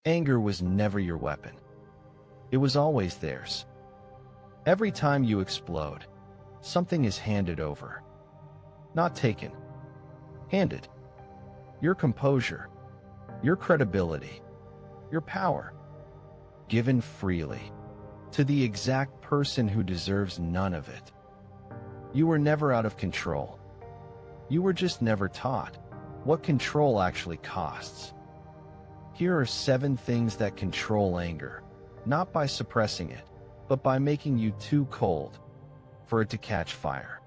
Anger was never your weapon. It was always theirs. Every time you explode, something is handed over. Not taken. Handed. Your composure, your credibility, your power. Given freely, to the exact person who deserves none of it. You were never out of control. You were just never taught what control actually costs. Here are 7 things that control anger, not by suppressing it, but by making you too cold for it to catch fire.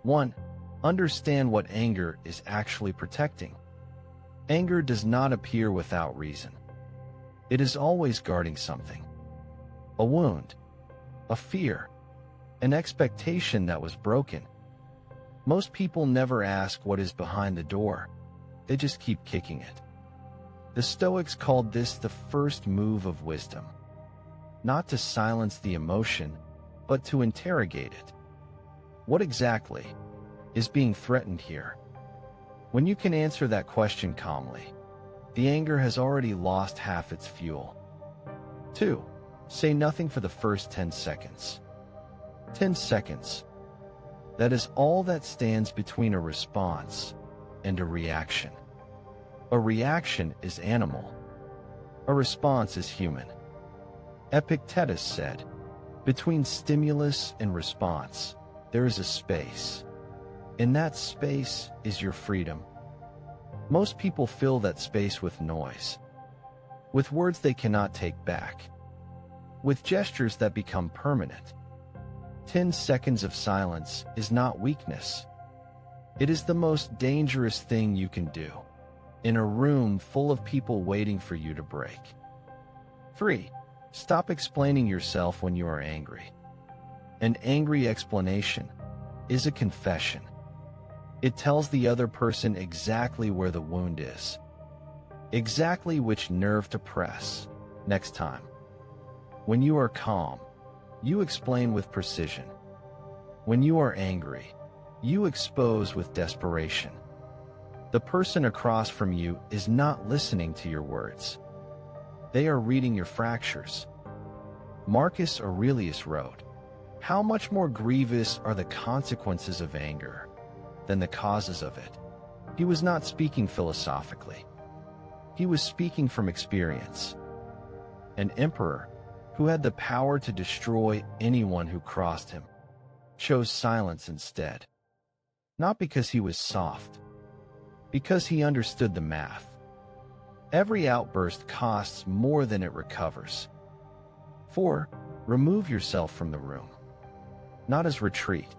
1. Understand what anger is actually protecting. Anger does not appear without reason. It is always guarding something. A wound, a fear, an expectation that was broken. Most people never ask what is behind the door. They just keep kicking it. The Stoics called this the first move of wisdom. Not to silence the emotion, but to interrogate it. What exactly is being threatened here? When you can answer that question calmly, the anger has already lost half its fuel. 2. Say nothing for the first 10 seconds. 10 seconds. That is all that stands between a response and a reaction. A reaction is animal. A response is human. Epictetus said, between stimulus and response, there is a space. In that space is your freedom. Most people fill that space with noise, with words they cannot take back, with gestures that become permanent. 10 seconds of silence is not weakness. It is the most dangerous thing you can do, in a room full of people waiting for you to break. 3. Stop explaining yourself when you are angry. An angry explanation is a confession. It tells the other person exactly where the wound is, exactly which nerve to press next time. When you are calm, you explain with precision. When you are angry, you expose with desperation. The person across from you is not listening to your words. They are reading your fractures. Marcus Aurelius wrote, "How much more grievous are the consequences of anger than the causes of it?" He was not speaking philosophically. He was speaking from experience. An emperor, who had the power to destroy anyone who crossed him, chose silence instead. Not because he was soft, because he understood the math. Every outburst costs more than it recovers. 4. Remove yourself from the room. Not as retreat,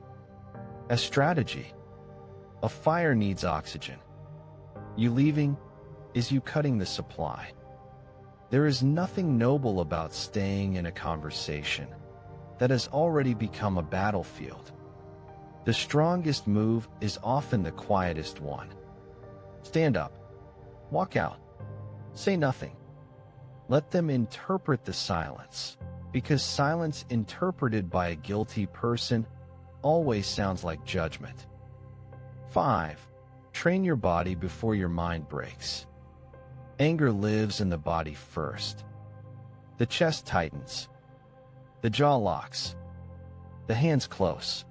as strategy. A fire needs oxygen. You leaving is you cutting the supply. There is nothing noble about staying in a conversation that has already become a battlefield. The strongest move is often the quietest one. Stand up. Walk out. Say nothing. Let them interpret the silence, because silence interpreted by a guilty person always sounds like judgment. 5. Train your body before your mind breaks. Anger lives in the body first. The chest tightens. The jaw locks. The hands close.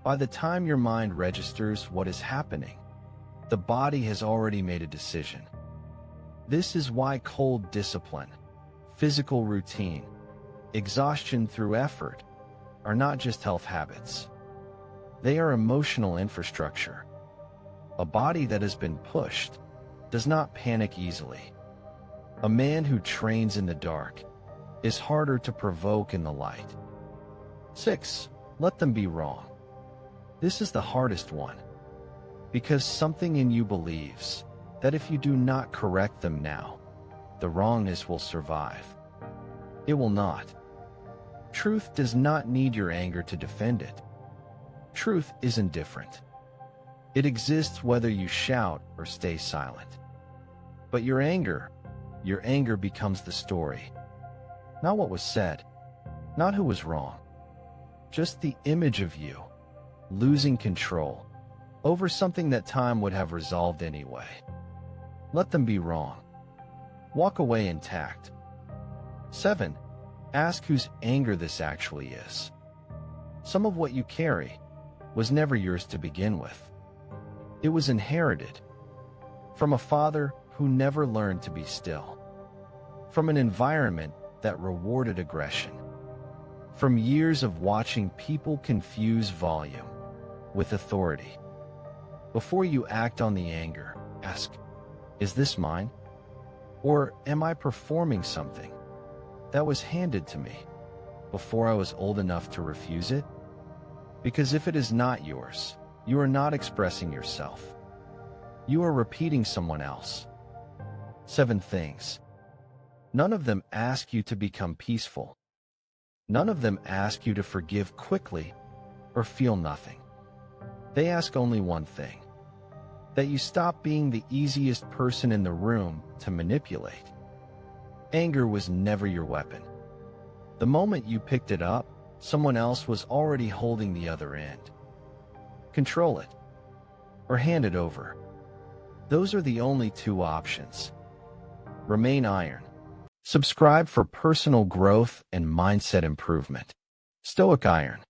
By the time your mind registers what is happening, the body has already made a decision. This is why cold discipline, physical routine, exhaustion through effort are not just health habits. They are emotional infrastructure. A body that has been pushed does not panic easily. A man who trains in the dark is harder to provoke in the light. 6. Let them be wrong. This is the hardest one, because something in you believes that if you do not correct them now, the wrongness will survive. It will not. Truth does not need your anger to defend it. Truth is indifferent. It exists whether you shout or stay silent. But your anger becomes the story. Not what was said, not who was wrong. Just the image of you, losing control over something that time would have resolved anyway. Let them be wrong. Walk away intact. 7. Ask whose anger this actually is. Some of what you carry was never yours to begin with. It was inherited from a father who never learned to be still, from an environment that rewarded aggression, from years of watching people confuse volume with authority. Before you act on the anger, ask, is this mine? Or am I performing something that was handed to me before I was old enough to refuse it? Because if it is not yours, you are not expressing yourself. You are repeating someone else. 7 things. None of them ask you to become peaceful. None of them ask you to forgive quickly or feel nothing. They ask only one thing: that you stop being the easiest person in the room to manipulate. Anger was never your weapon. The moment you picked it up, someone else was already holding the other end. Control it, or hand it over. Those are the only 2 options. Remain iron. Subscribe for personal growth and mindset improvement. Stoic Iron.